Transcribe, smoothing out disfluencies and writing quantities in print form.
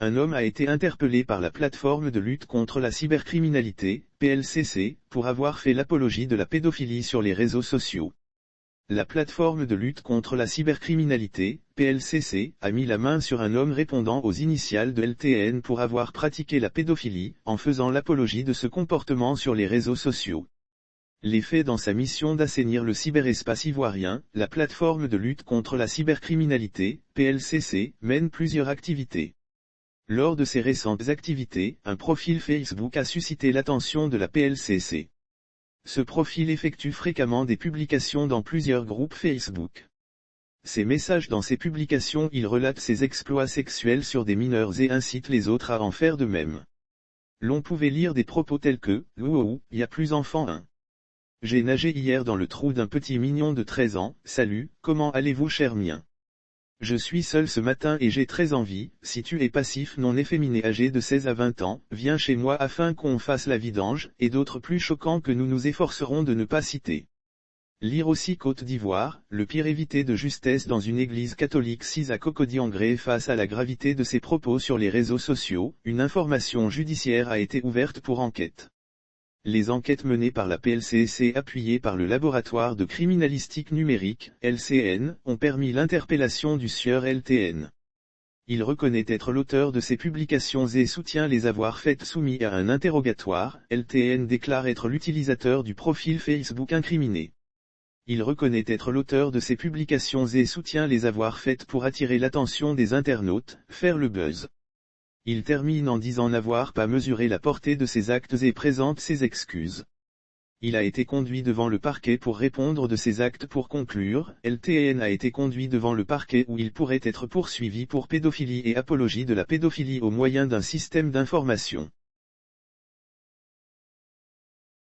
Un homme a été interpellé par la plateforme de lutte contre la cybercriminalité, PLCC, pour avoir fait l'apologie de la pédophilie sur les réseaux sociaux. La plateforme de lutte contre la cybercriminalité, PLCC, a mis la main sur un homme répondant aux initiales de LTN pour avoir pratiqué la pédophilie, en faisant l'apologie de ce comportement sur les réseaux sociaux. Les faits dans sa mission d'assainir le cyberespace ivoirien, la plateforme de lutte contre la cybercriminalité, PLCC, mène plusieurs activités. Lors de ces récentes activités, un profil Facebook a suscité l'attention de la PLCC. Ce profil effectue fréquemment des publications dans plusieurs groupes Facebook. Ses messages dans ses publications, il relate ses exploits sexuels sur des mineurs et incite les autres à en faire de même. L'on pouvait lire des propos tels que « Ououou, y a plus enfant hein. J'ai nagé hier dans le trou d'un petit mignon de 13 ans, salut, comment allez-vous cher mien? Je suis seul ce matin et j'ai très envie, si tu es passif non efféminé âgé de 16 à 20 ans, viens chez moi afin qu'on fasse la vidange, et d'autres plus choquants que nous nous efforcerons de ne pas citer. » Lire aussi Côte d'Ivoire, le pire évité de justesse dans une église catholique sise à Cocody-en-Gré face à la gravité de ses propos sur les réseaux sociaux, une information judiciaire a été ouverte pour enquête. Les enquêtes menées par la PLCC appuyées par le laboratoire de criminalistique numérique, LCN, ont permis l'interpellation du sieur LTN. Il reconnaît être l'auteur de ces publications et soutient les avoir faites soumis à un interrogatoire. LTN déclare être l'utilisateur du profil Facebook incriminé. Il reconnaît être l'auteur de ces publications et soutient les avoir faites pour attirer l'attention des internautes, faire le buzz. Il termine en disant n'avoir pas mesuré la portée de ses actes et présente ses excuses. Il a été conduit devant le parquet pour répondre de ses actes. Pour conclure, LTN a été conduit devant le parquet où il pourrait être poursuivi pour pédophilie et apologie de la pédophilie au moyen d'un système d'information.